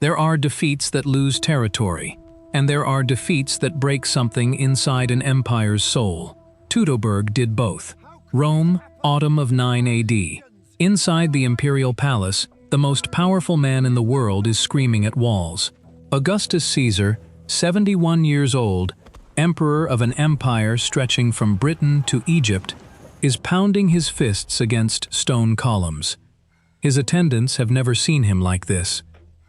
There are defeats that lose territory, and there are defeats that break something inside an empire's soul. Teutoburg did both. Rome, autumn of 9 AD. Inside the imperial palace, the most powerful man in the world is screaming at walls. Augustus Caesar, 71 years old, emperor of an empire stretching from Britain to Egypt, is pounding his fists against stone columns. His attendants have never seen him like this.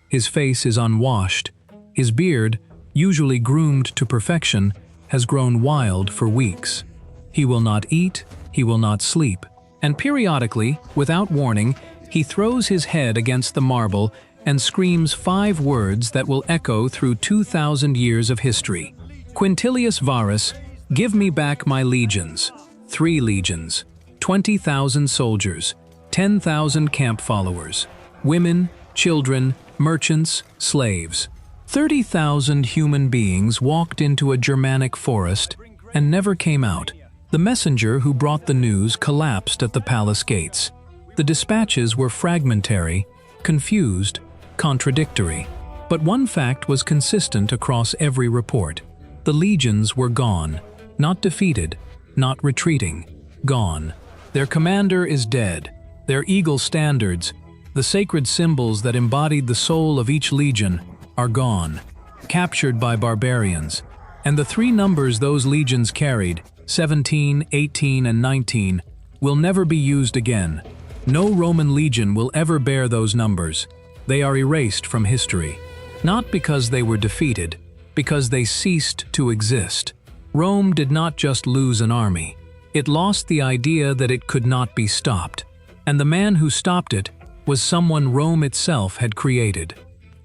His face is unwashed. His beard, usually groomed to perfection, has grown wild for weeks. He will not eat, he will not sleep, and periodically, without warning, he throws his head against the marble and screams 5 words that will echo through 2,000 years of history. Quintilius Varus, give me back my legions. 3 legions, 20,000 soldiers, 10,000 camp followers, women, children, merchants, slaves. 30,000 human beings walked into a Germanic forest and never came out. The messenger who brought the news collapsed at the palace gates. The dispatches were fragmentary, confused, contradictory. But one fact was consistent across every report. The legions were gone, not defeated, not retreating, gone. Their commander is dead. Their eagle standards, the sacred symbols that embodied the soul of each legion, are gone, captured by barbarians. And the 3 numbers those legions carried, 17, 18, and 19, will never be used again. No Roman legion will ever bear those numbers. They are erased from history. Not because they were defeated, because they ceased to exist. Rome did not just lose an army. It lost the idea that it could not be stopped. And the man who stopped it was someone Rome itself had created.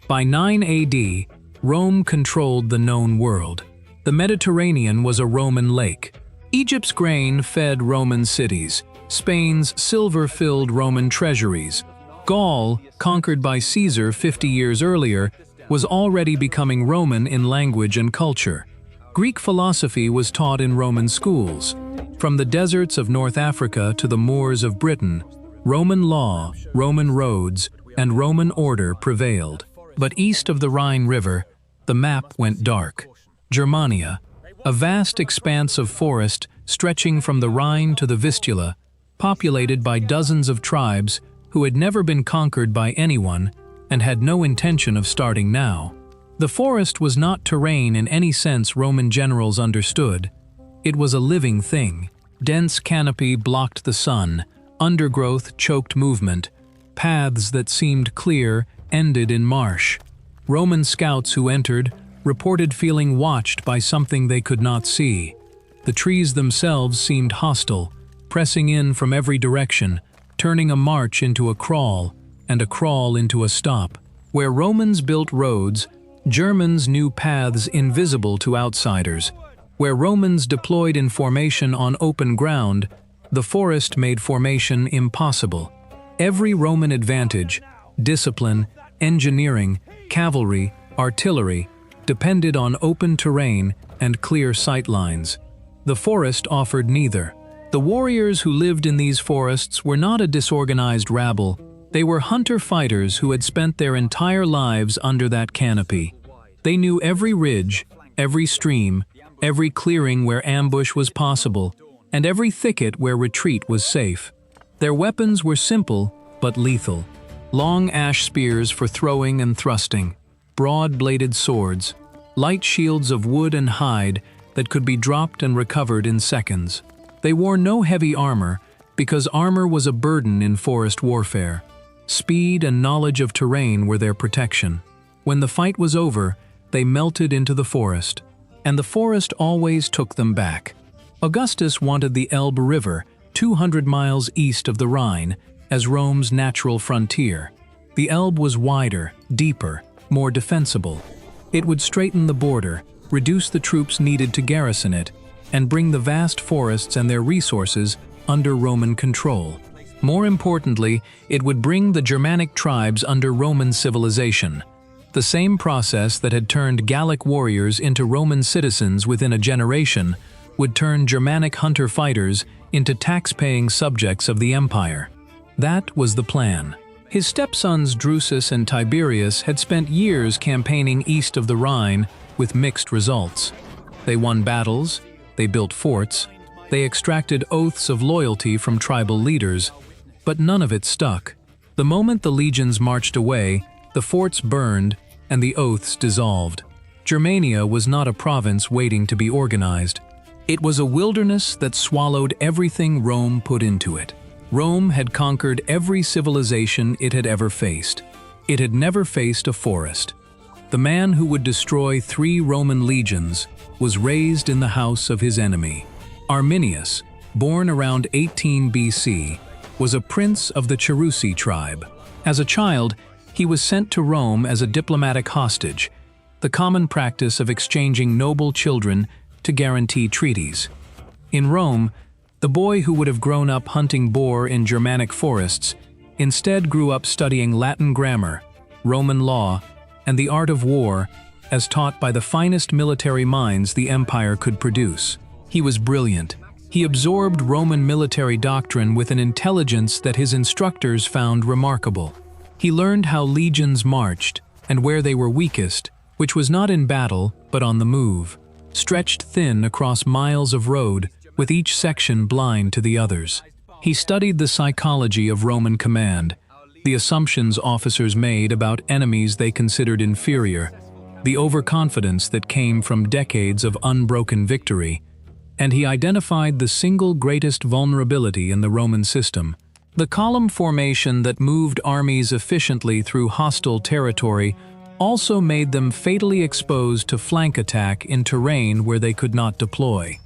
By 9 AD, Rome controlled the known world. The Mediterranean was a Roman lake. Egypt's grain fed Roman cities. Spain's silver filled Roman treasuries. Gaul, conquered by Caesar 50 years earlier, was already becoming Roman in language and culture. Greek philosophy was taught in Roman schools. From the deserts of North Africa to the moors of Britain, Roman law, Roman roads, and Roman order prevailed. But east of the Rhine River, the map went dark. Germania, a vast expanse of forest stretching from the Rhine to the Vistula, populated by dozens of tribes who had never been conquered by anyone and had no intention of starting now. The forest was not terrain in any sense Roman generals understood. It was a living thing. Dense canopy blocked the sun, undergrowth choked movement, paths that seemed clear ended in marsh. Roman scouts who entered reported feeling watched by something they could not see. The trees themselves seemed hostile, pressing in from every direction, turning a march into a crawl, and a crawl into a stop. Where Romans built roads, Germans knew paths invisible to outsiders. Where Romans deployed in formation on open ground, the forest made formation impossible. Every Roman advantage, discipline, engineering, cavalry, artillery, depended on open terrain and clear sight lines. The forest offered neither. The warriors who lived in these forests were not a disorganized rabble. They were hunter-fighters who had spent their entire lives under that canopy. They knew every ridge, every stream, every clearing where ambush was possible, and every thicket where retreat was safe. Their weapons were simple but lethal. Long ash spears for throwing and thrusting, broad-bladed swords, light shields of wood and hide that could be dropped and recovered in seconds. They wore no heavy armor because armor was a burden in forest warfare. Speed and knowledge of terrain were their protection. When the fight was over, they melted into the forest, and the forest always took them back. Augustus wanted the Elbe River, 200 miles east of the Rhine, as Rome's natural frontier. The Elbe was wider, deeper, more defensible. It would straighten the border, reduce the troops needed to garrison it, and bring the vast forests and their resources under Roman control. More importantly, it would bring the Germanic tribes under Roman civilization. The same process that had turned Gallic warriors into Roman citizens within a generation would turn Germanic hunter-fighters into tax-paying subjects of the empire. That was the plan. His stepsons Drusus and Tiberius had spent years campaigning east of the Rhine with mixed results. They won battles, they built forts, they extracted oaths of loyalty from tribal leaders, but none of it stuck. The moment the legions marched away, the forts burned and the oaths dissolved. Germania was not a province waiting to be organized. It was a wilderness that swallowed everything Rome put into it. Rome had conquered every civilization it had ever faced. It had never faced a forest. The man who would destroy 3 Roman legions was raised in the house of his enemy. Arminius, born around 18 BC, was a prince of the Cherusei tribe. As a child, he was sent to Rome as a diplomatic hostage, the common practice of exchanging noble children to guarantee treaties. In Rome, the boy who would have grown up hunting boar in Germanic forests instead grew up studying Latin grammar, Roman law, and the art of war as taught by the finest military minds the empire could produce. He was brilliant. He absorbed Roman military doctrine with an intelligence that his instructors found remarkable. He learned how legions marched and where they were weakest, which was not in battle but on the move, stretched thin across miles of road, with each section blind to the others. He studied the psychology of Roman command, the assumptions officers made about enemies they considered inferior, the overconfidence that came from decades of unbroken victory, and he identified the single greatest vulnerability in the Roman system: the column formation that moved armies efficiently through hostile territory also made them fatally exposed to flank attack in terrain where they could not deploy.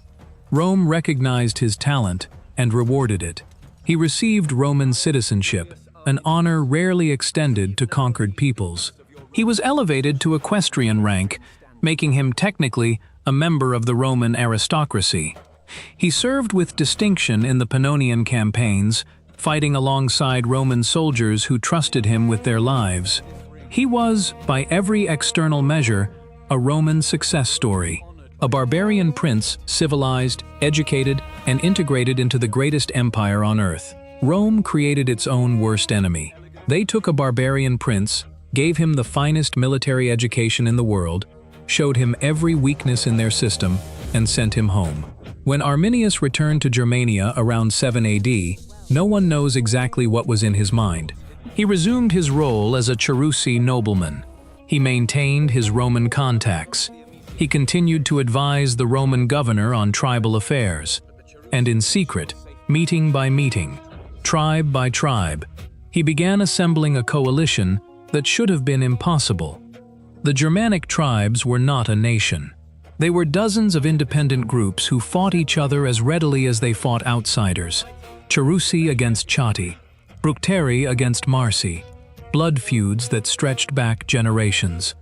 Rome recognized his talent and rewarded it. He received Roman citizenship, an honor rarely extended to conquered peoples. He was elevated to equestrian rank, making him technically a member of the Roman aristocracy. He served with distinction in the Pannonian campaigns, fighting alongside Roman soldiers who trusted him with their lives. He was, by every external measure, a Roman success story. A barbarian prince, civilized, educated, and integrated into the greatest empire on earth. Rome created its own worst enemy. They took a barbarian prince, gave him the finest military education in the world, showed him every weakness in their system, and sent him home. When Arminius returned to Germania around 7 AD, no one knows exactly what was in his mind. He resumed his role as a Cherusei nobleman. He maintained his Roman contacts. He continued to advise the Roman governor on tribal affairs. And in secret, meeting by meeting, tribe by tribe, he began assembling a coalition that should have been impossible. The Germanic tribes were not a nation. They were dozens of independent groups who fought each other as readily as they fought outsiders. Cherusei against Chatti, Bructeri against Marsi, blood feuds that stretched back generations.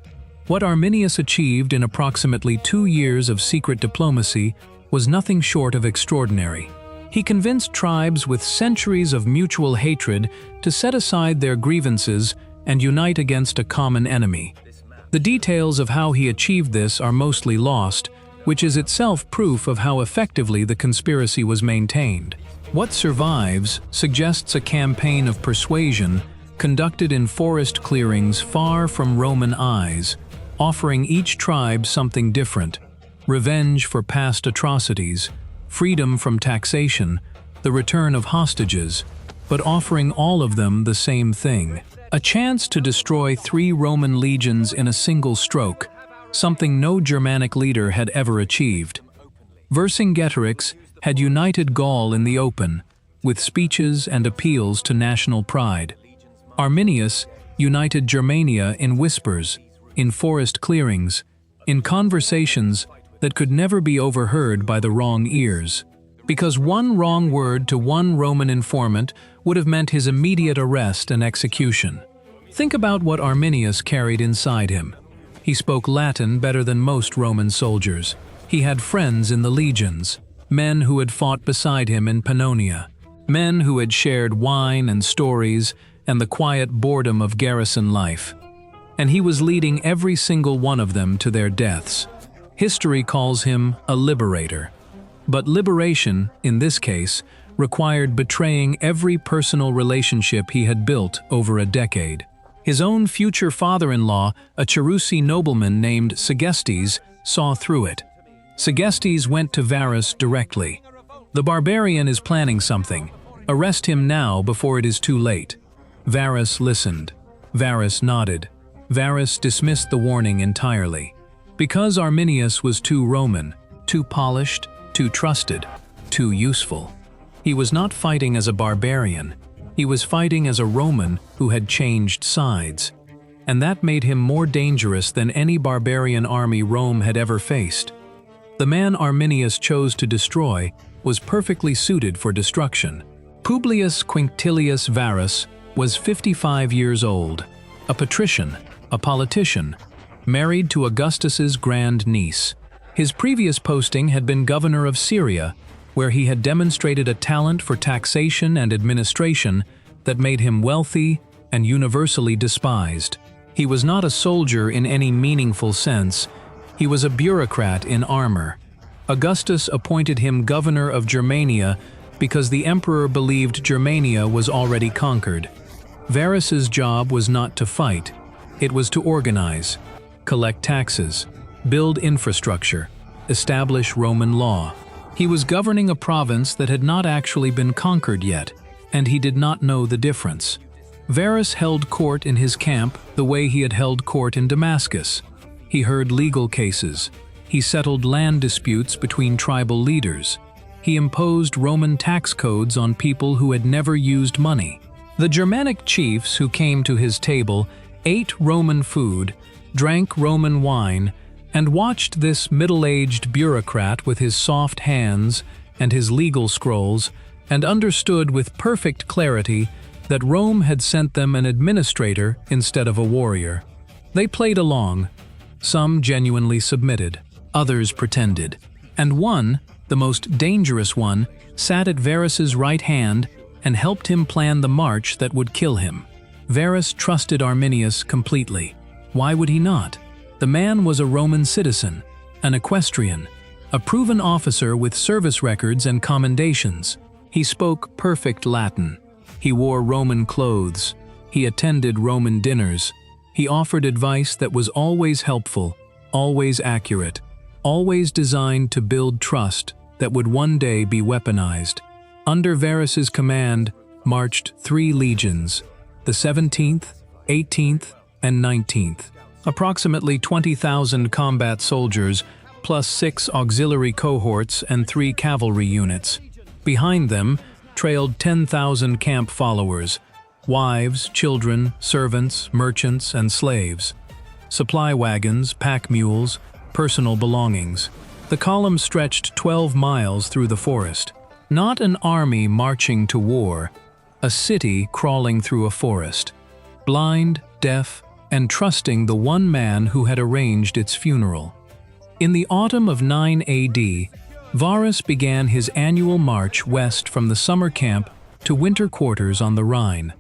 What Arminius achieved in approximately 2 years of secret diplomacy was nothing short of extraordinary. He convinced tribes with centuries of mutual hatred to set aside their grievances and unite against a common enemy. The details of how he achieved this are mostly lost, which is itself proof of how effectively the conspiracy was maintained. What survives suggests a campaign of persuasion conducted in forest clearings far from Roman eyes, offering each tribe something different: revenge for past atrocities, freedom from taxation, the return of hostages, but offering all of them the same thing: a chance to destroy 3 Roman legions in a single stroke, something no Germanic leader had ever achieved. Vercingetorix had united Gaul in the open, with speeches and appeals to national pride. Arminius united Germania in whispers, in forest clearings, in conversations that could never be overheard by the wrong ears. Because one wrong word to one Roman informant would have meant his immediate arrest and execution. Think about what Arminius carried inside him. He spoke Latin better than most Roman soldiers. He had friends in the legions, men who had fought beside him in Pannonia, men who had shared wine and stories and the quiet boredom of garrison life. And he was leading every single one of them to their deaths. History calls him a liberator. But liberation, in this case, required betraying every personal relationship he had built over a decade. His own future father-in-law, a Cherusci nobleman named Segestes, saw through it. Segestes went to Varus directly. "The barbarian is planning something. Arrest him now before it is too late." Varus listened. Varus nodded. Varus dismissed the warning entirely. Because Arminius was too Roman, too polished, too trusted, too useful. He was not fighting as a barbarian. He was fighting as a Roman who had changed sides. And that made him more dangerous than any barbarian army Rome had ever faced. The man Arminius chose to destroy was perfectly suited for destruction. Publius Quinctilius Varus was 55 years old, a patrician, a politician, married to Augustus's grandniece. His previous posting had been governor of Syria, where he had demonstrated a talent for taxation and administration that made him wealthy and universally despised. He was not a soldier in any meaningful sense. He was a bureaucrat in armor. Augustus appointed him governor of Germania because the emperor believed Germania was already conquered. Varus's job was not to fight. It was to organize, collect taxes, build infrastructure, establish Roman law. He was governing a province that had not actually been conquered yet, and he did not know the difference. Varus held court in his camp the way he had held court in Damascus. He heard legal cases. He settled land disputes between tribal leaders. He imposed Roman tax codes on people who had never used money. The Germanic chiefs who came to his table ate Roman food, drank Roman wine, and watched this middle-aged bureaucrat with his soft hands and his legal scrolls, and understood with perfect clarity that Rome had sent them an administrator instead of a warrior. They played along. Some genuinely submitted, others pretended, and one, the most dangerous one, sat at Varus's right hand and helped him plan the march that would kill him. Varus trusted Arminius completely. Why would he not? The man was a Roman citizen, an equestrian, a proven officer with service records and commendations. He spoke perfect Latin. He wore Roman clothes. He attended Roman dinners. He offered advice that was always helpful, always accurate, always designed to build trust that would one day be weaponized. Under Varus's command marched 3 legions, the 17th, 18th, and 19th. Approximately 20,000 combat soldiers, plus 6 auxiliary cohorts and 3 cavalry units. Behind them trailed 10,000 camp followers, wives, children, servants, merchants, and slaves. Supply wagons, pack mules, personal belongings. The column stretched 12 miles through the forest. Not an army marching to war, a city crawling through a forest. Blind, deaf, and trusting the one man who had arranged its funeral. In the autumn of 9 AD, Varus began his annual march west from the summer camp to winter quarters on the Rhine.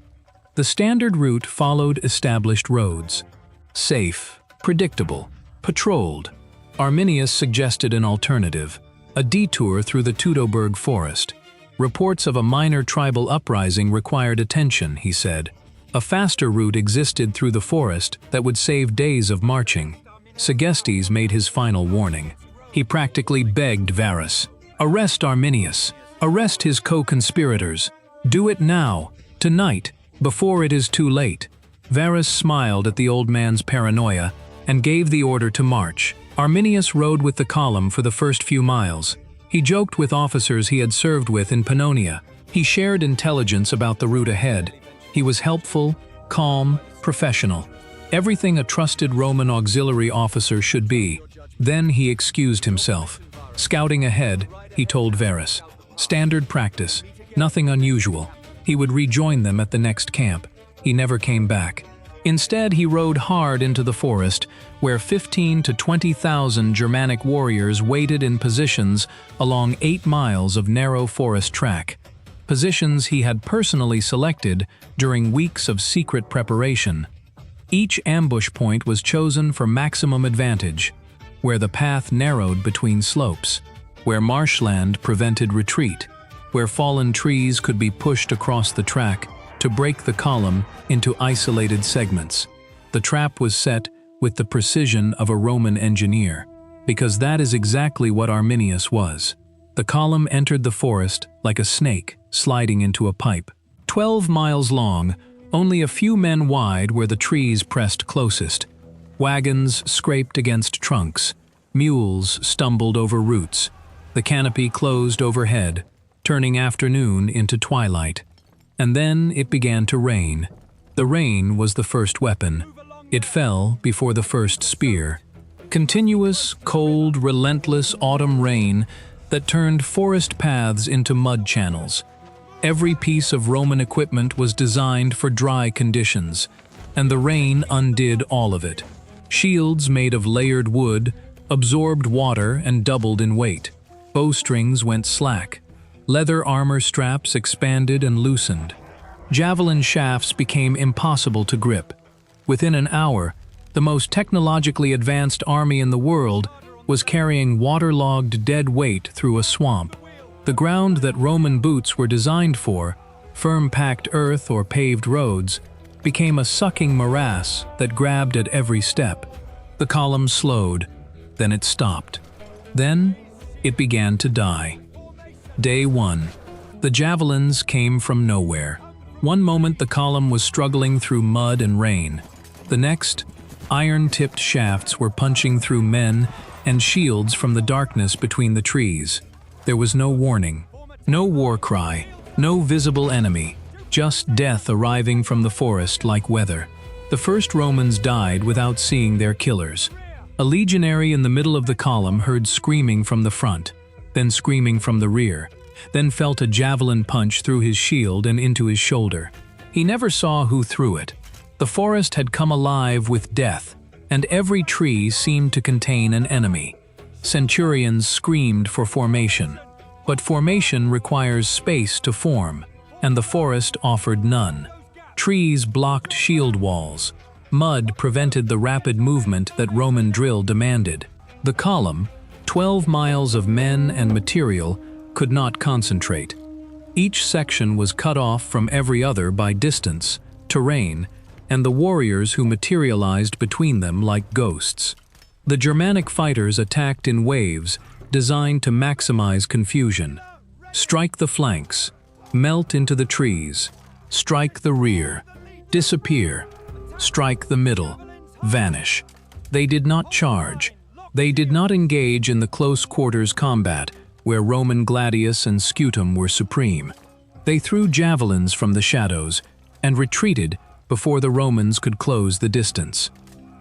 The standard route followed established roads. Safe, predictable, patrolled. Arminius suggested an alternative, a detour through the Teutoburg forest. Reports of a minor tribal uprising required attention, he said. A faster route existed through the forest that would save days of marching. Segestes made his final warning. He practically begged Varus, "Arrest Arminius. Arrest his co-conspirators. Do it now, tonight, before it is too late." Varus smiled at the old man's paranoia and gave the order to march. Arminius rode with the column for the first few miles. He joked with officers he had served with in Pannonia. He shared intelligence about the route ahead. He was helpful, calm, professional. Everything a trusted Roman auxiliary officer should be. Then he excused himself. Scouting ahead, he told Varus. Standard practice, nothing unusual. He would rejoin them at the next camp. He never came back. Instead, he rode hard into the forest, where 15 to 20,000 Germanic warriors waited in positions along 8 miles of narrow forest track. Positions he had personally selected during weeks of secret preparation. Each ambush point was chosen for maximum advantage, where the path narrowed between slopes, where marshland prevented retreat, where fallen trees could be pushed across the track to break the column into isolated segments. The trap was set with the precision of a Roman engineer, because that is exactly what Arminius was. The column entered the forest like a snake sliding into a pipe. 12 miles long, only a few men wide where the trees pressed closest. Wagons scraped against trunks. Mules stumbled over roots. The canopy closed overhead, turning afternoon into twilight. And then it began to rain. The rain was the first weapon. It fell before the first spear. Continuous, cold, relentless autumn rain that turned forest paths into mud channels. Every piece of Roman equipment was designed for dry conditions, and the rain undid all of it. Shields made of layered wood absorbed water and doubled in weight. Bowstrings went slack. Leather armor straps expanded and loosened. Javelin shafts became impossible to grip. Within an hour, the most technologically advanced army in the world was carrying waterlogged dead weight through a swamp. The ground that Roman boots were designed for, firm-packed earth or paved roads, became a sucking morass that grabbed at every step. The column slowed, then it stopped. Then it began to die. Day 1. The javelins came from nowhere. One moment the column was struggling through mud and rain. The next, iron-tipped shafts were punching through men and shields from the darkness between the trees. There was no warning, no war cry, no visible enemy, just death arriving from the forest like weather. The first Romans died without seeing their killers. A legionary in the middle of the column heard screaming from the front, then screaming from the rear, then felt a javelin punch through his shield and into his shoulder. He never saw who threw it. The forest had come alive with death, and every tree seemed to contain an enemy. Centurions screamed for formation, but formation requires space to form, and the forest offered none. Trees blocked shield walls. Mud prevented the rapid movement that Roman drill demanded. The column, 12 miles of men and material, could not concentrate. Each section was cut off from every other by distance, terrain, and the warriors who materialized between them like ghosts. The Germanic fighters attacked in waves designed to maximize confusion. Strike the flanks, melt into the trees, strike the rear, disappear, strike the middle, vanish. They did not charge. They did not engage in the close quarters combat where Roman gladius and scutum were supreme. They threw javelins from the shadows and retreated before the Romans could close the distance.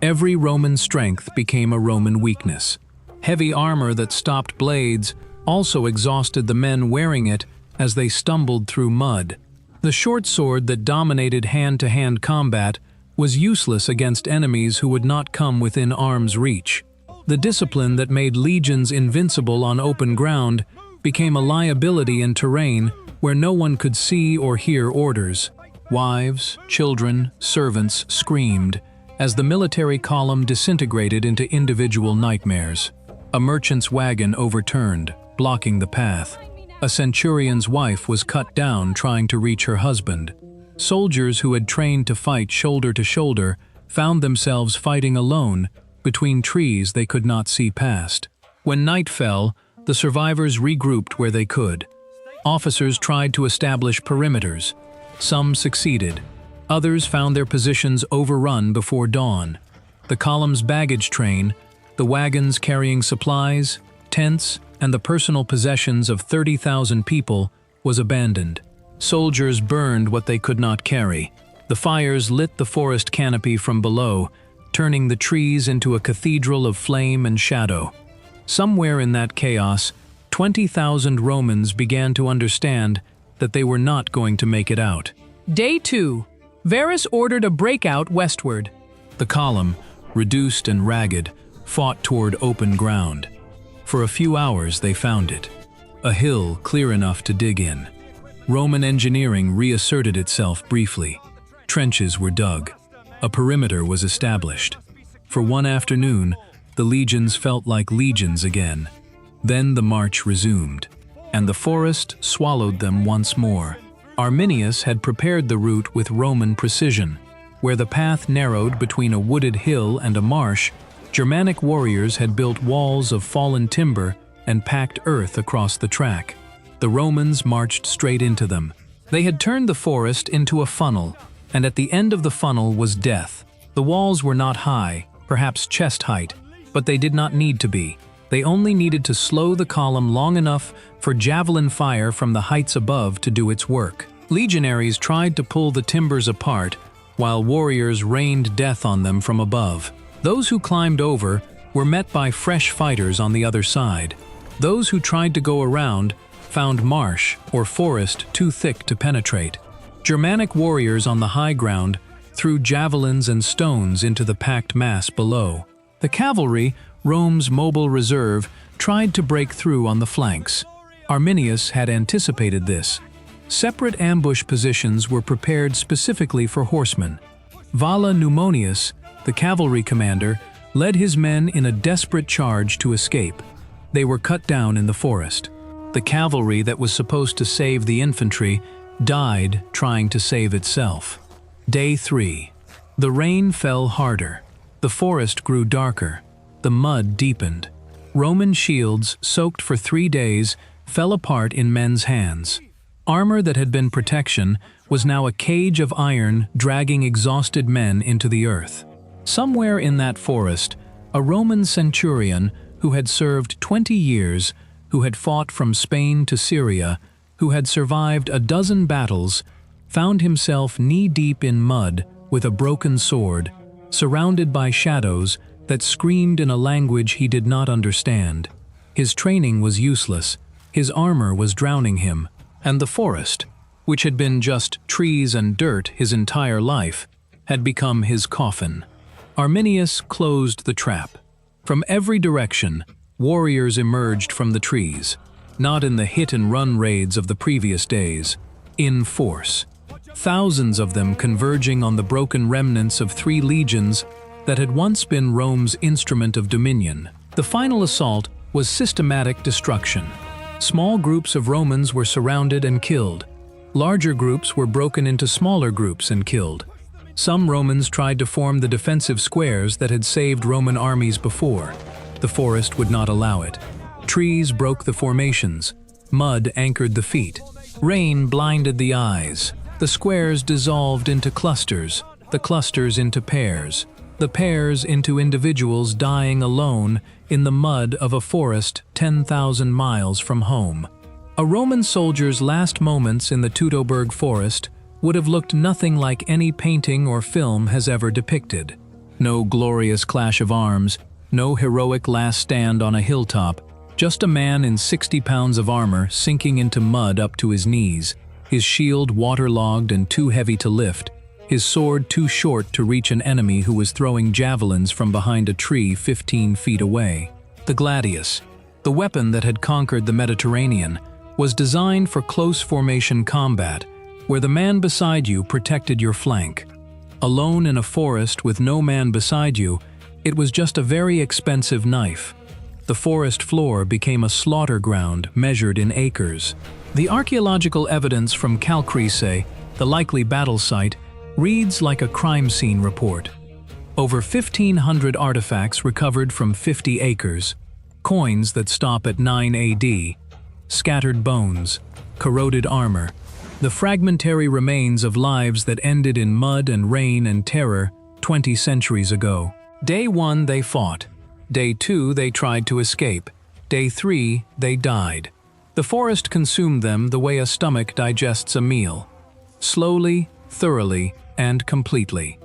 Every Roman strength became a Roman weakness. Heavy armor that stopped blades also exhausted the men wearing it as they stumbled through mud. The short sword that dominated hand-to-hand combat was useless against enemies who would not come within arm's reach. The discipline that made legions invincible on open ground became a liability in terrain where no one could see or hear orders. Wives, children, servants screamed as the military column disintegrated into individual nightmares. A merchant's wagon overturned, blocking the path. A centurion's wife was cut down trying to reach her husband. Soldiers who had trained to fight shoulder to shoulder found themselves fighting alone between trees they could not see past. When night fell, the survivors regrouped where they could. Officers tried to establish perimeters. Some succeeded. Others found their positions overrun before dawn. The column's baggage train, the wagons carrying supplies, tents, and the personal possessions of 30,000 people, was abandoned. Soldiers burned what they could not carry. The fires lit the forest canopy from below, turning the trees into a cathedral of flame and shadow. Somewhere in that chaos, 20,000 Romans began to understand that they were not going to make it out. Day 2. Varus ordered a breakout westward. The column, reduced and ragged, fought toward open ground. For a few hours they found it, a hill clear enough to dig in. Roman engineering reasserted itself briefly. Trenches were dug. A perimeter was established. For one afternoon, the legions felt like legions again. Then the march resumed. and the forest swallowed them once more. Arminius had prepared the route with Roman precision. Where the path narrowed between a wooded hill and a marsh, Germanic warriors had built walls of fallen timber and packed earth across the track. The Romans marched straight into them. They had turned the forest into a funnel, and at the end of the funnel was death. The walls were not high, perhaps chest height, but they did not need to be. They only needed to slow the column long enough for javelin fire from the heights above to do its work. Legionaries tried to pull the timbers apart, while warriors rained death on them from above. Those who climbed over were met by fresh fighters on the other side. Those who tried to go around found marsh or forest too thick to penetrate. Germanic warriors on the high ground threw javelins and stones into the packed mass below. The cavalry, Rome's mobile reserve, tried to break through on the flanks. Arminius had anticipated this. Separate ambush positions were prepared specifically for horsemen. Vala Numonius, the cavalry commander, led his men in a desperate charge to escape. They were cut down in the forest. The cavalry that was supposed to save the infantry died trying to save itself. Day 3. The rain fell harder. The forest grew darker. The mud deepened. Roman shields, soaked for 3 days, fell apart in men's hands. Armor that had been protection was now a cage of iron dragging exhausted men into the earth. Somewhere in that forest, a Roman centurion who had served 20 years, who had fought from Spain to Syria, who had survived a dozen battles, found himself knee-deep in mud with a broken sword, surrounded by shadows that screamed in a language he did not understand. His training was useless, his armor was drowning him, and the forest, which had been just trees and dirt his entire life, had become his coffin. Arminius closed the trap. From every direction, warriors emerged from the trees, not in the hit-and-run raids of the previous days, in force. Thousands of them converging on the broken remnants of 3 legions that had once been Rome's instrument of dominion. The final assault was systematic destruction. Small groups of Romans were surrounded and killed. Larger groups were broken into smaller groups and killed. Some Romans tried to form the defensive squares that had saved Roman armies before. The forest would not allow it. Trees broke the formations. Mud anchored the feet. Rain blinded the eyes. The squares dissolved into clusters, the clusters into pairs, the pairs into individuals dying alone in the mud of a forest 10,000 miles from home. A Roman soldier's last moments in the Teutoburg forest would have looked nothing like any painting or film has ever depicted. No glorious clash of arms, no heroic last stand on a hilltop, just a man in 60 pounds of armor sinking into mud up to his knees, his shield waterlogged and too heavy to lift, his sword too short to reach an enemy who was throwing javelins from behind a tree 15 feet away. The gladius, the weapon that had conquered the Mediterranean, was designed for close formation combat, where the man beside you protected your flank. Alone in a forest with no man beside you, it was just a very expensive knife. The forest floor became a slaughter ground measured in acres. The archaeological evidence from Calcrece, the likely battle site, reads like a crime scene report. Over 1,500 artifacts recovered from 50 acres, coins that stop at 9 AD, scattered bones, corroded armor, the fragmentary remains of lives that ended in mud and rain and terror 20 centuries ago. Day 1 they fought. Day 2 they tried to escape. Day 3 they died. The forest consumed them the way a stomach digests a meal. Slowly, thoroughly, and completely.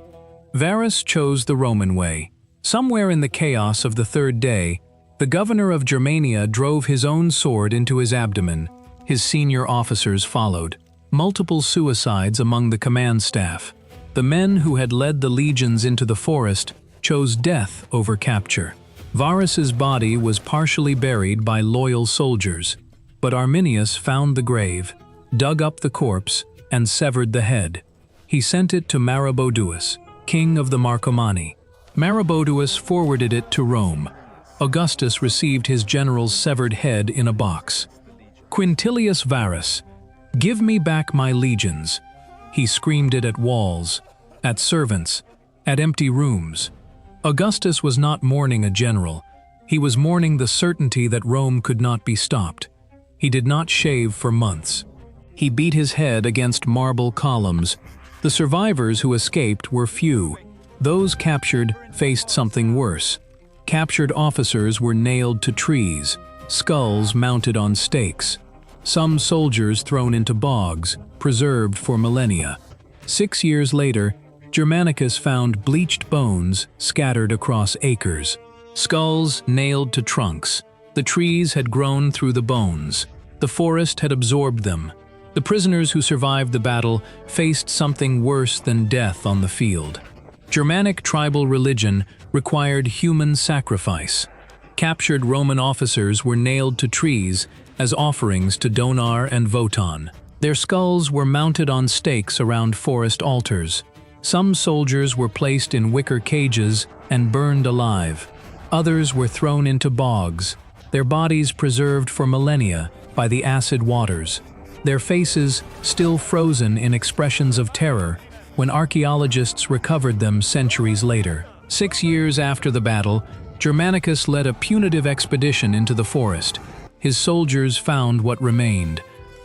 Varus chose the Roman way. Somewhere in the chaos of the 3rd day, the governor of Germania drove his own sword into his abdomen. His senior officers followed. Multiple suicides among the command staff. The men who had led the legions into the forest chose death over capture. Varus's body was partially buried by loyal soldiers, but Arminius found the grave, dug up the corpse, and severed the head. He sent it to Maroboduus, king of the Marcomanni. Maroboduus forwarded it to Rome. Augustus received his general's severed head in a box. Quintilius Varus, give me back my legions. He screamed it at walls, at servants, at empty rooms. Augustus was not mourning a general. He was mourning the certainty that Rome could not be stopped. He did not shave for months. He beat his head against marble columns. The survivors who escaped were few. Those captured faced something worse. Captured officers were nailed to trees, skulls mounted on stakes. Some soldiers thrown into bogs, preserved for millennia. 6 years later, Germanicus found bleached bones scattered across acres. Skulls nailed to trunks. The trees had grown through the bones. The forest had absorbed them. The prisoners who survived the battle faced something worse than death on the field. Germanic tribal religion required human sacrifice. Captured Roman officers were nailed to trees as offerings to Donar and Wotan. Their skulls were mounted on stakes around forest altars. Some soldiers were placed in wicker cages and burned alive. Others were thrown into bogs, their bodies preserved for millennia by the acid waters. Their faces still frozen in expressions of terror when archaeologists recovered them centuries later. 6 years after the battle, Germanicus led a punitive expedition into the forest. His soldiers found what remained: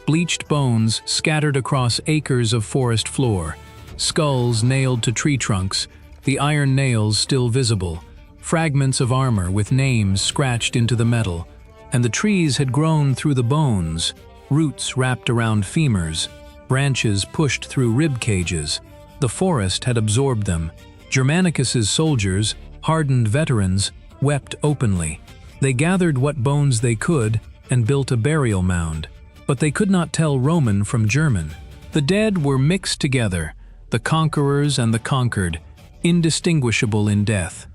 bleached bones scattered across acres of forest floor, skulls nailed to tree trunks, the iron nails still visible, fragments of armor with names scratched into the metal, and the trees had grown through the bones, roots wrapped around femurs, branches pushed through rib cages. The forest had absorbed them. Germanicus's soldiers, hardened veterans, wept openly. They gathered what bones they could and built a burial mound, but they could not tell Roman from German. The dead were mixed together, the conquerors and the conquered, indistinguishable in death.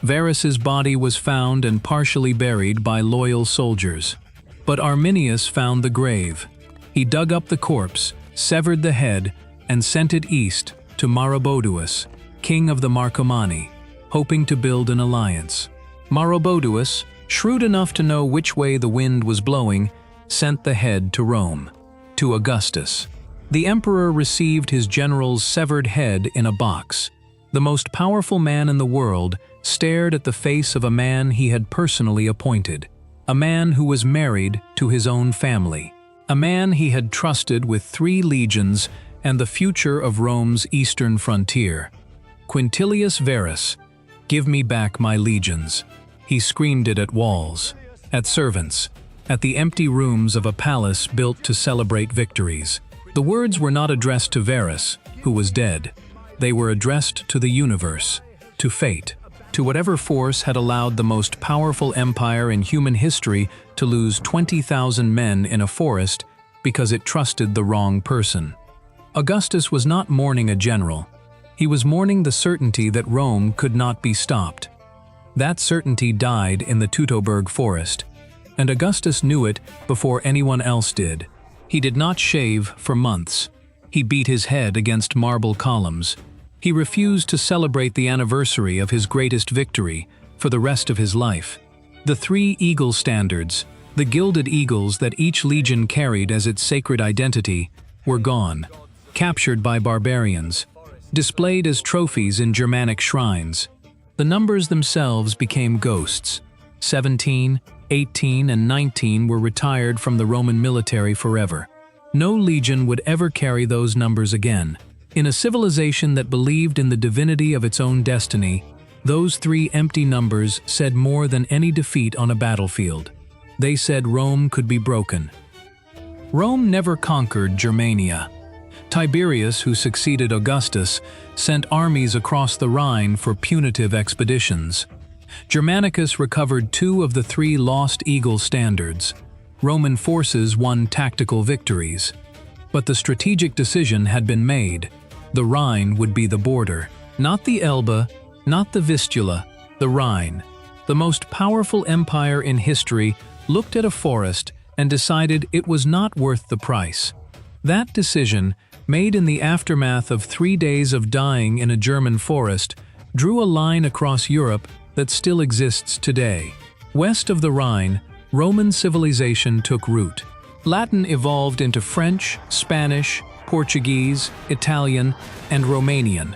Varus's body was found and partially buried by loyal soldiers. But Arminius found the grave. He dug up the corpse, severed the head, and sent it east to Maroboduus, king of the Marcomanni, hoping to build an alliance. Maroboduus, shrewd enough to know which way the wind was blowing, sent the head to Rome, to Augustus. The emperor received his general's severed head in a box. The most powerful man in the world stared at the face of a man he had personally appointed, a man who was married to his own family, a man he had trusted with 3 legions and the future of Rome's eastern frontier. Quintilius Varus, give me back my legions. He screamed it at walls, at servants, at the empty rooms of a palace built to celebrate victories. The words were not addressed to Varus, who was dead. They were addressed to the universe, to fate, to whatever force had allowed the most powerful empire in human history to lose 20,000 men in a forest because it trusted the wrong person. Augustus was not mourning a general. He was mourning the certainty that Rome could not be stopped. That certainty died in the Teutoburg forest, and Augustus knew it before anyone else did. He did not shave for months. He beat his head against marble columns. He refused to celebrate the anniversary of his greatest victory for the rest of his life. The 3 eagle standards, the gilded eagles that each legion carried as its sacred identity, were gone, captured by barbarians, displayed as trophies in Germanic shrines. The numbers themselves became ghosts. 17, 18, and 19 were retired from the Roman military forever. No legion would ever carry those numbers again. In a civilization that believed in the divinity of its own destiny, those 3 empty numbers said more than any defeat on a battlefield. They said Rome could be broken. Rome never conquered Germania. Tiberius, who succeeded Augustus, sent armies across the Rhine for punitive expeditions. Germanicus recovered 2 of the 3 lost eagle standards. Roman forces won tactical victories. But the strategic decision had been made. The Rhine would be the border. Not the Elbe, not the Vistula, the Rhine. The most powerful empire in history looked at a forest and decided it was not worth the price. That decision, made in the aftermath of 3 days of dying in a German forest, drew a line across Europe that still exists today. West of the Rhine, Roman civilization took root. Latin evolved into French, Spanish, Portuguese, Italian, and Romanian.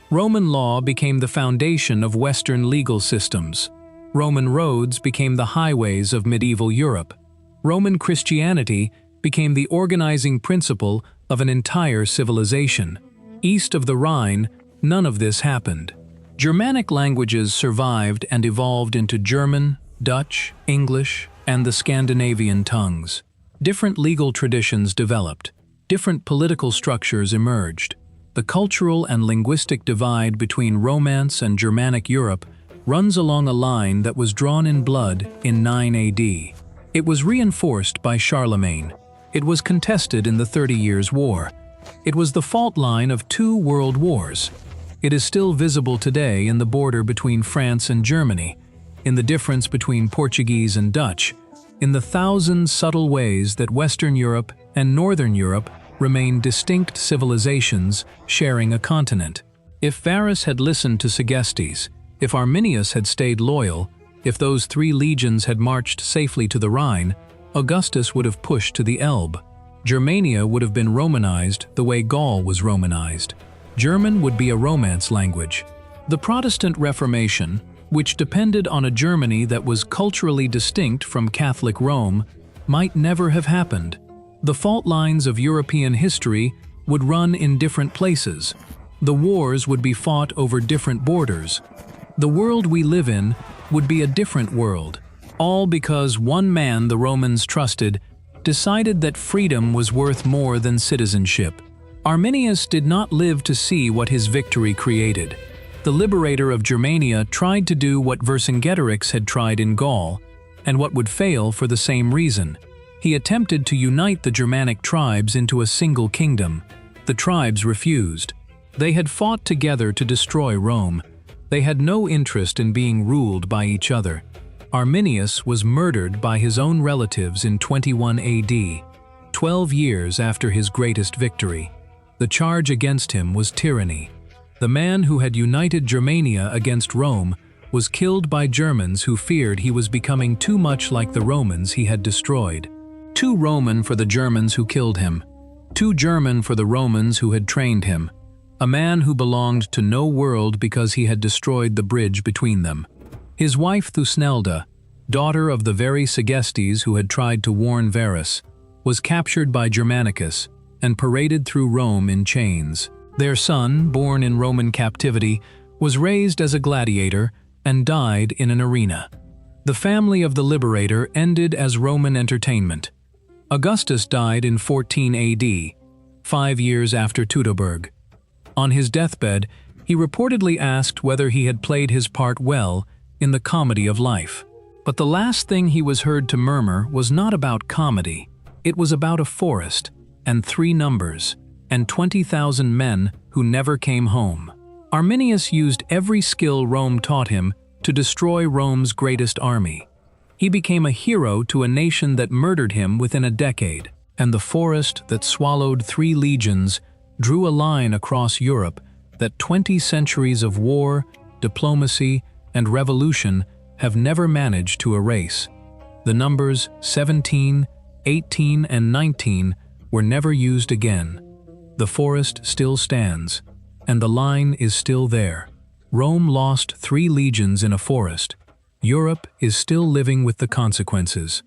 Roman law became the foundation of Western legal systems. Roman roads became the highways of medieval Europe. Roman Christianity became the organizing principle of an entire civilization. East of the Rhine, none of this happened. Germanic languages survived and evolved into German, Dutch, English, and the Scandinavian tongues. Different legal traditions developed. Different political structures emerged. The cultural and linguistic divide between Romance and Germanic Europe runs along a line that was drawn in blood in 9 AD. It was reinforced by Charlemagne. It was contested in the 30 Years' War. It was the fault line of 2 world wars. It is still visible today in the border between France and Germany, in the difference between Portuguese and Dutch, in the thousand subtle ways that Western Europe and Northern Europe remain distinct civilizations sharing a continent. If Varus had listened to Segestes, if Arminius had stayed loyal, if those 3 legions had marched safely to the Rhine, Augustus would have pushed to the Elbe. Germania would have been Romanized the way Gaul was Romanized. German would be a Romance language. The Protestant Reformation, which depended on a Germany that was culturally distinct from Catholic Rome, might never have happened. The fault lines of European history would run in different places. The wars would be fought over different borders. The world we live in would be a different world, all because one man the Romans trusted decided that freedom was worth more than citizenship. Arminius did not live to see what his victory created. The liberator of Germania tried to do what Vercingetorix had tried in Gaul, and what would fail for the same reason. He attempted to unite the Germanic tribes into a single kingdom. The tribes refused. They had fought together to destroy Rome. They had no interest in being ruled by each other. Arminius was murdered by his own relatives in 21 AD, 12 years after his greatest victory. The charge against him was tyranny. The man who had united Germania against Rome was killed by Germans who feared he was becoming too much like the Romans he had destroyed. Too Roman for the Germans who killed him. Too German for the Romans who had trained him. A man who belonged to no world because he had destroyed the bridge between them. His wife Thusnelda, daughter of the very Segestes who had tried to warn Varus, was captured by Germanicus and paraded through Rome in chains. Their son, born in Roman captivity, was raised as a gladiator and died in an arena. The family of the liberator ended as Roman entertainment. Augustus died in 14 AD, 5 years after Teutoburg. On his deathbed, he reportedly asked whether he had played his part well in the comedy of life. But the last thing he was heard to murmur was not about comedy. It was about a forest, and 3 numbers, and 20,000 men who never came home. Arminius used every skill Rome taught him to destroy Rome's greatest army. He became a hero to a nation that murdered him within a decade, and the forest that swallowed 3 legions drew a line across Europe that 20 centuries of war, diplomacy, and revolution have never managed to erase. The numbers 17, 18, and 19 were never used again. The forest still stands, and the line is still there. Rome lost 3 legions in a forest. Europe is still living with the consequences.